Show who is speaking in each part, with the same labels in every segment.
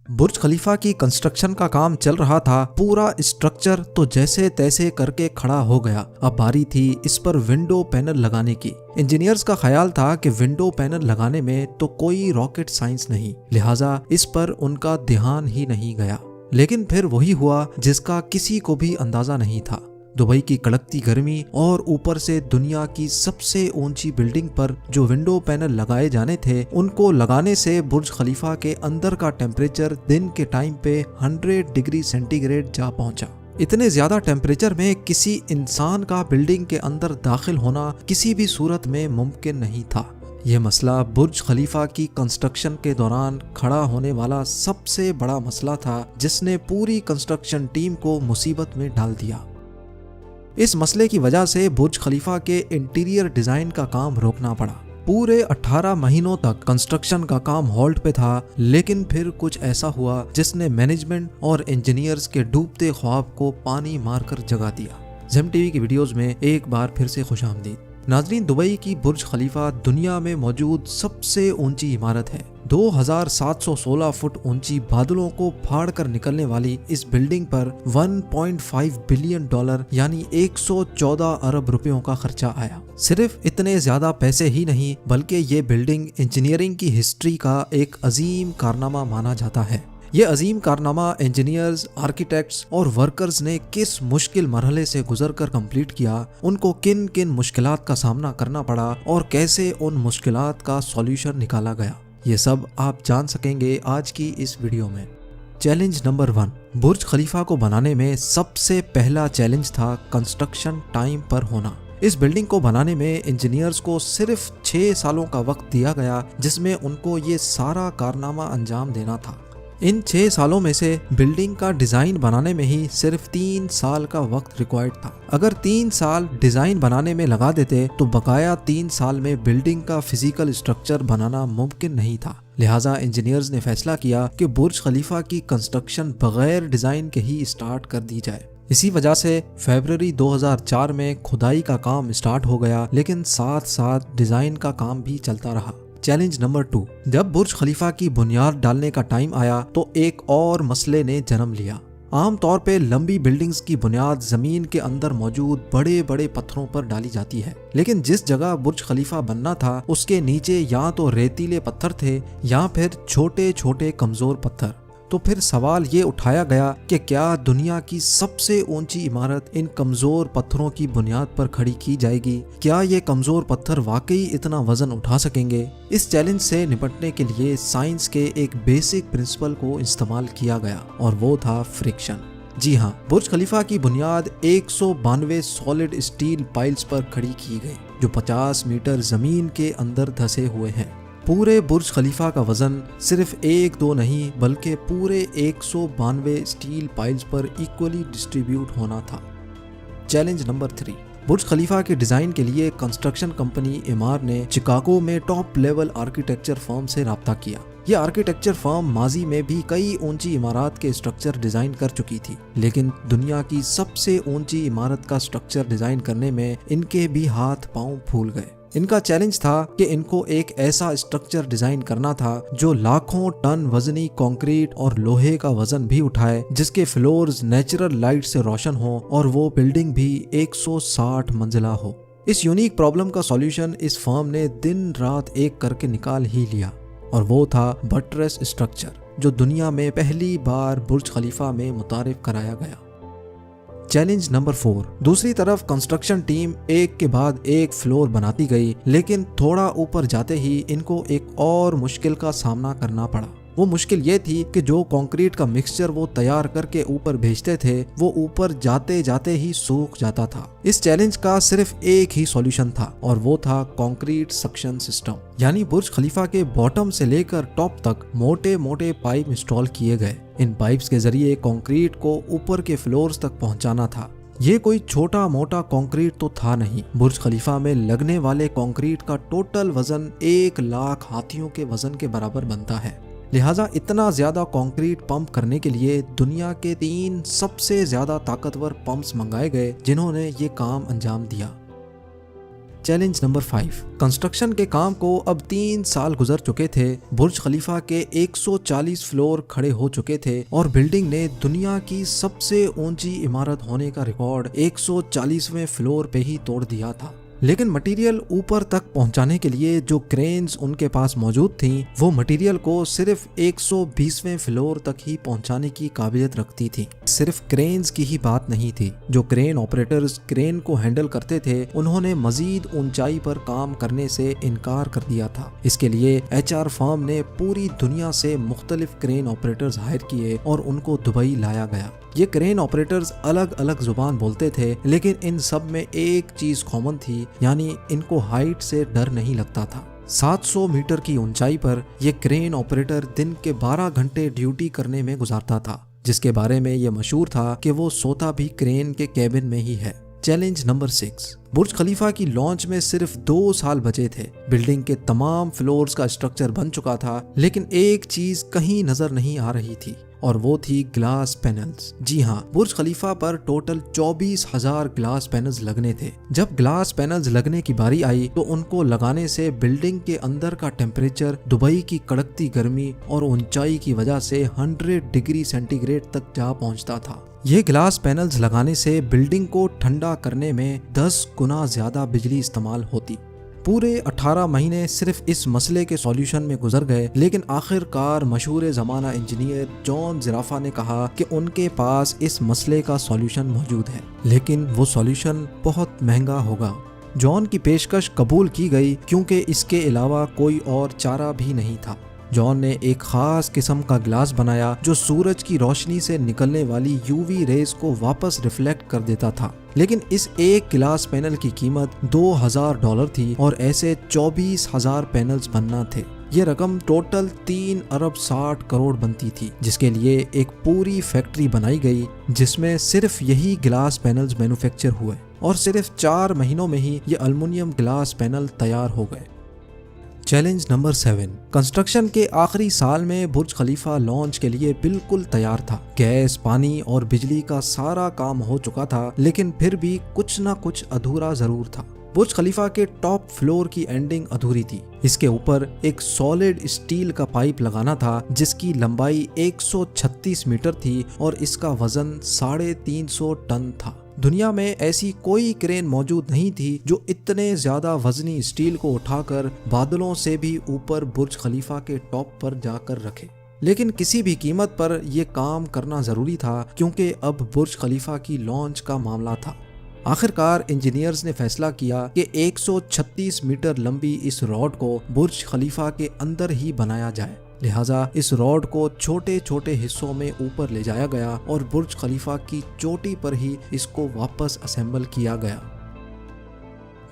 Speaker 1: बुर्ज खलीफा की कंस्ट्रक्शन का काम चल रहा था। पूरा स्ट्रक्चर तो जैसे तैसे करके खड़ा हो गया। अब बारी थी इस पर विंडो पैनल लगाने की। इंजीनियर्स का ख्याल था कि विंडो पैनल लगाने में तो कोई रॉकेट साइंस नहीं, लिहाजा इस पर उनका ध्यान ही नहीं गया। लेकिन फिर वही हुआ जिसका किसी को भी अंदाजा नहीं था। दुबई की कड़कती गर्मी और ऊपर से दुनिया की सबसे ऊंची बिल्डिंग पर जो विंडो पैनल लगाए जाने थे, उनको लगाने से बुर्ज खलीफा के अंदर का टेम्परेचर दिन के टाइम पे 100 डिग्री सेंटीग्रेड जा पहुंचा। इतने ज्यादा टेम्परेचर में किसी इंसान का बिल्डिंग के अंदर दाखिल होना किसी भी सूरत में मुमकिन नहीं था। यह मसला बुर्ज खलीफा की कंस्ट्रक्शन के दौरान खड़ा होने वाला सबसे बड़ा मसला था, जिसने पूरी कंस्ट्रक्शन टीम को मुसीबत में डाल दिया। इस मसले की वजह से बुर्ज खलीफा के इंटीरियर डिजाइन का काम रोकना पड़ा। पूरे 18 महीनों तक कंस्ट्रक्शन का काम होल्ड पे था, लेकिन फिर कुछ ऐसा हुआ जिसने मैनेजमेंट और इंजीनियर्स के डूबते ख्वाब को पानी मारकर जगा दिया। ज़ेम टीवी की वीडियोस में एक बार फिर से खुशामदीद। नाजरीन, दुबई की बुर्ज खलीफा दुनिया में मौजूद सबसे ऊंची इमारत है। 2716 फुट ऊंची, बादलों को फाड़ कर निकलने वाली इस बिल्डिंग पर $1.5 बिलियन यानी 114 अरब रुपयों का खर्चा आया। सिर्फ इतने ज्यादा पैसे ही नहीं, बल्कि ये बिल्डिंग इंजीनियरिंग की हिस्ट्री का एक अजीम कारनामा माना जाता है। ये अजीम कारनामा इंजीनियर्स, आर्किटेक्ट्स और वर्कर्स ने किस मुश्किल मरहले से गुजरकर कंप्लीट किया, उनको किन किन मुश्किलात का सामना करना पड़ा और कैसे उन मुश्किलात का सॉल्यूशन निकाला गया, ये सब आप जान सकेंगे आज की इस वीडियो में। चैलेंज नंबर 1, बुर्ज खलीफा को बनाने में सबसे पहला चैलेंज था कंस्ट्रक्शन टाइम पर होना। इस बिल्डिंग को बनाने में इंजीनियर्स को सिर्फ 6 सालों का वक्त दिया गया, जिसमें उनको ये सारा कारनामा अंजाम देना था। इन 6 सालों में से बिल्डिंग का डिजाइन बनाने में ही सिर्फ 3 साल का वक्त रिक्वायर्ड था। अगर 3 साल डिजाइन बनाने में लगा देते तो बकाया 3 साल में बिल्डिंग का फिजिकल स्ट्रक्चर बनाना मुमकिन नहीं था। लिहाजा इंजीनियर्स ने फैसला किया कि बुर्ज खलीफा की कंस्ट्रक्शन बगैर डिजाइन के ही स्टार्ट कर दी जाए। इसी वजह से फरवरी 2004 में खुदाई का काम स्टार्ट हो गया, लेकिन साथ साथ डिजाइन का काम भी चलता रहा। चैलेंज नंबर 2, जब बुर्ज खलीफा की बुनियाद डालने का टाइम आया तो एक और मसले ने जन्म लिया। आम तौर पे लंबी बिल्डिंग्स की बुनियाद जमीन के अंदर मौजूद बड़े बड़े पत्थरों पर डाली जाती है, लेकिन जिस जगह बुर्ज खलीफा बनना था उसके नीचे या तो रेतीले पत्थर थे या फिर छोटे छोटे कमजोर पत्थर। तो फिर सवाल ये उठाया गया कि क्या दुनिया की सबसे ऊंची इमारत इन कमजोर पत्थरों की बुनियाद पर खड़ी की जाएगी? क्या ये कमजोर पत्थर वाकई इतना वजन उठा सकेंगे? इस चैलेंज से निपटने के लिए साइंस के एक बेसिक प्रिंसिपल को इस्तेमाल किया गया और वो था फ्रिक्शन। जी हाँ, बुर्ज खलीफा की बुनियाद 192 सॉलिड स्टील पाइल्स पर खड़ी की गई, जो 50 मीटर जमीन के अंदर धंसे हुए हैं। पूरे बुर्ज खलीफा का वजन सिर्फ 1-2 नहीं, बल्कि पूरे 192 स्टील पाइल्स पर इक्वली डिस्ट्रीब्यूट होना था। चैलेंज नंबर 3, बुर्ज खलीफा के डिजाइन के लिए कंस्ट्रक्शन कंपनी एमार ने शिकागो में टॉप लेवल आर्किटेक्चर फर्म से राब्ता किया। यह आर्किटेक्चर फर्म माजी में भी कई ऊंची इमारत के स्ट्रक्चर डिजाइन कर चुकी थी, लेकिन दुनिया की सबसे ऊंची इमारत का स्ट्रक्चर डिजाइन करने में इनके भी हाथ पांव फूल गए। इनका चैलेंज था कि इनको एक ऐसा स्ट्रक्चर डिजाइन करना था जो लाखों टन वजनी कंक्रीट और लोहे का वजन भी उठाए, जिसके फ्लोर्स नेचुरल लाइट से रोशन हो और वो बिल्डिंग भी 160 मंजिला हो। इस यूनिक प्रॉब्लम का सॉल्यूशन इस फर्म ने दिन रात एक करके निकाल ही लिया, और वो था बटरेस स्ट्रक्चर, जो दुनिया में पहली बार बुर्ज खलीफा में मुतारिफ कराया गया। चैलेंज नंबर 4, दूसरी तरफ कंस्ट्रक्शन टीम एक के बाद एक फ्लोर बनाती गई, लेकिन थोड़ा ऊपर जाते ही इनको एक और मुश्किल का सामना करना पड़ा। वो मुश्किल ये थी कि जो कंक्रीट का मिक्सचर वो तैयार करके ऊपर भेजते थे, वो ऊपर जाते जाते ही सूख जाता था। इस चैलेंज का सिर्फ एक ही सॉल्यूशन था, और वो था कंक्रीट सक्शन सिस्टम। यानी बुर्ज खलीफा के बॉटम से लेकर टॉप तक मोटे मोटे पाइप इंस्टॉल किए गए। इन पाइप्स के जरिए कंक्रीट को ऊपर के फ्लोर्स तक पहुंचाना था। ये कोई छोटा मोटा कंक्रीट तो था नहीं। बुर्ज खलीफा में लगने वाले कंक्रीट का टोटल वजन 1 लाख हाथियों के वजन के बराबर बनता है। लिहाजा इतना ज्यादा कंक्रीट पंप करने के लिए दुनिया के 3 सबसे ज्यादा ताकतवर पंप्स मंगाए गए, जिन्होंने ये काम अंजाम दिया। Challenge number 5। कंस्ट्रक्शन के काम को अब 3 साल गुजर चुके थे। बुर्ज खलीफा के 140 फ्लोर खड़े हो चुके थे और बिल्डिंग ने दुनिया की सबसे ऊंची इमारत होने का रिकॉर्ड 140वें फ्लोर पे ही तोड़ दिया था। लेकिन मटेरियल ऊपर तक पहुंचाने के लिए जो क्रेन्स उनके पास मौजूद थीं, वो मटेरियल को सिर्फ 120वें फ्लोर तक ही पहुंचाने की काबिलियत रखती थी। सिर्फ क्रेन्स की ही बात नहीं थी, जो क्रेन ऑपरेटर्स क्रेन को हैंडल करते थे उन्होंने मजीद ऊंचाई पर काम करने से इनकार कर दिया था। इसके लिए HR फर्म ने पूरी दुनिया से मुख्तलिफ क्रेन ऑपरेटर्स हायर किए और उनको दुबई लाया गया। ये क्रेन ऑपरेटर्स अलग अलग जुबान बोलते थे, लेकिन इन सब में एक चीज कॉमन थी, यानी इनको हाइट से डर नहीं लगता था। 700 मीटर की ऊंचाई पर ये क्रेन ऑपरेटर दिन के 12 घंटे ड्यूटी करने में गुजारता था, जिसके बारे में ये मशहूर था कि वो सोता भी क्रेन के कैबिन में ही है। Challenge number 6। बुर्ज खलीफा की लॉन्च में सिर्फ 2 साल बचे थे। बिल्डिंग के तमाम फ्लोर्स का स्ट्रक्चर बन चुका था, लेकिन एक चीज कहीं नजर नहीं आ रही थी और वो थी ग्लास पैनल्स। जी हाँ, बुर्ज खलीफा पर टोटल 24,000 ग्लास पैनल्स लगने थे। जब ग्लास पैनल्स लगने की बारी आई तो उनको लगाने से बिल्डिंग के अंदर का टेम्परेचर दुबई की कड़कती गर्मी और ऊंचाई की वजह से 100 डिग्री सेंटीग्रेड तक जा पहुंचता था। ये ग्लास पैनल्स लगाने से बिल्डिंग को ठंडा करने में 10 गुना ज्यादा बिजली इस्तेमाल होती। पूरे 18 महीने सिर्फ इस मसले के सॉल्यूशन में गुजर गए, लेकिन आखिरकार मशहूर ज़माना इंजीनियर जॉन ज़राफा ने कहा कि उनके पास इस मसले का सॉल्यूशन मौजूद है, लेकिन वो सॉल्यूशन बहुत महंगा होगा। जॉन की पेशकश कबूल की गई क्योंकि इसके अलावा कोई और चारा भी नहीं था। जॉन ने एक खास किस्म का ग्लास बनाया जो सूरज की रोशनी से निकलने वाली UV रेज को वापस रिफ्लेक्ट कर देता था। लेकिन इस एक ग्लास पैनल की कीमत $2,000 थी और ऐसे 24,000 पैनल्स बनना थे। ये रकम टोटल 3 अरब 60 करोड़ बनती थी, जिसके लिए एक पूरी फैक्ट्री बनाई गई जिसमें सिर्फ यही ग्लास पैनल्स मैन्युफैक्चर हुए और सिर्फ 4 महीनों में ही ये एल्युमिनियम ग्लास पैनल तैयार हो गए। Challenge number 7। कंस्ट्रक्शन के आखिरी साल में बुर्ज खलीफा लॉन्च के लिए बिल्कुल तैयार था। गैस, पानी और बिजली का सारा काम हो चुका था, लेकिन फिर भी कुछ ना कुछ अधूरा जरूर था। बुर्ज खलीफा के टॉप फ्लोर की एंडिंग अधूरी थी। इसके ऊपर एक सॉलिड स्टील का पाइप लगाना था जिसकी लंबाई 136 मीटर थी और इसका वजन 350 टन था। दुनिया में ऐसी कोई क्रेन मौजूद नहीं थी जो इतने ज्यादा वजनी स्टील को उठाकर बादलों से भी ऊपर बुर्ज खलीफा के टॉप पर जाकर रखे। लेकिन किसी भी कीमत पर यह काम करना जरूरी था क्योंकि अब बुर्ज खलीफा की लॉन्च का मामला था। आखिरकार इंजीनियर्स ने फैसला किया कि 136 मीटर लंबी इस रॉड को बुर्ज खलीफा के अंदर ही बनाया जाए। लिहाजा इस रॉड को छोटे छोटे हिस्सों में ऊपर ले जाया गया और बुर्ज खलीफा की चोटी पर ही इसको वापस असेंबल किया गया।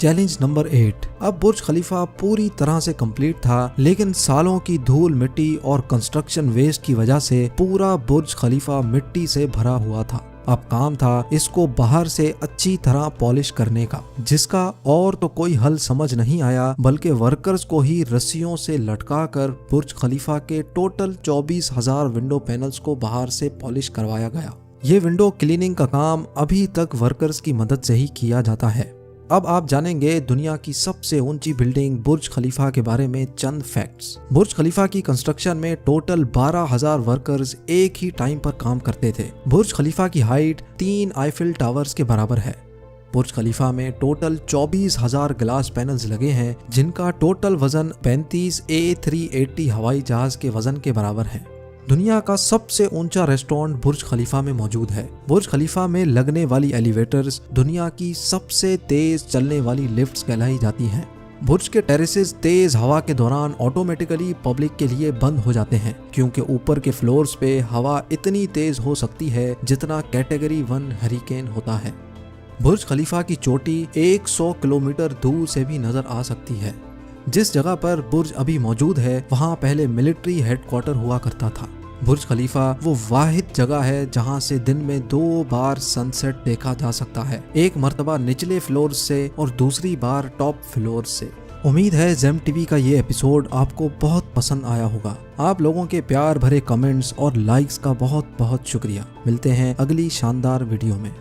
Speaker 1: Challenge number 8। अब बुर्ज खलीफा पूरी तरह से कंप्लीट था, लेकिन सालों की धूल मिट्टी और कंस्ट्रक्शन वेस्ट की वजह से पूरा बुर्ज खलीफा मिट्टी से भरा हुआ था। अब काम था इसको बाहर से अच्छी तरह पॉलिश करने का, जिसका और तो कोई हल समझ नहीं आया, बल्कि वर्कर्स को ही रस्सियों से लटकाकर बुर्ज खलीफा के टोटल 24,000 विंडो पैनल्स को बाहर से पॉलिश करवाया गया। ये विंडो क्लीनिंग का काम अभी तक वर्कर्स की मदद से ही किया जाता है। अब आप जानेंगे दुनिया की सबसे ऊंची बिल्डिंग बुर्ज खलीफा के बारे में चंद फैक्ट्स। बुर्ज खलीफा की कंस्ट्रक्शन में टोटल 12,000 वर्कर्स एक ही टाइम पर काम करते थे। बुर्ज खलीफा की हाइट 3 आईफिल टावर्स के बराबर है। बुर्ज खलीफा में टोटल 24,000 ग्लास पैनल्स लगे हैं, जिनका टोटल वजन 35 A380 हवाई जहाज के वजन के बराबर है। दुनिया का सबसे ऊंचा रेस्टोरेंट बुर्ज खलीफा में मौजूद है। बुर्ज खलीफा में लगने वाली एलिवेटर्स दुनिया की सबसे तेज चलने वाली लिफ्ट्स कहलाई जाती हैं। बुर्ज के टेरेसेस तेज हवा के दौरान ऑटोमेटिकली पब्लिक के लिए बंद हो जाते हैं, क्योंकि ऊपर के फ्लोर्स पे हवा इतनी तेज हो सकती है जितना कैटेगरी 1 हरिकेन होता है। बुर्ज खलीफा की चोटी 100 किलोमीटर दूर से भी नजर आ सकती है। जिस जगह पर बुर्ज अभी मौजूद है वहाँ पहले मिलिट्री हेडक्वार्टर हुआ करता था। बुर्ज खलीफा वो वाहिद जगह है जहाँ से दिन में 2 बार सनसेट देखा जा सकता है, एक मर्तबा निचले फ्लोर से और दूसरी बार टॉप फ्लोर से। उम्मीद है ज़ेम टीवी का ये एपिसोड आपको बहुत पसंद आया होगा। आप लोगों के प्यार भरे कमेंट्स और लाइक्स का बहुत बहुत शुक्रिया। मिलते हैं अगली शानदार वीडियो में।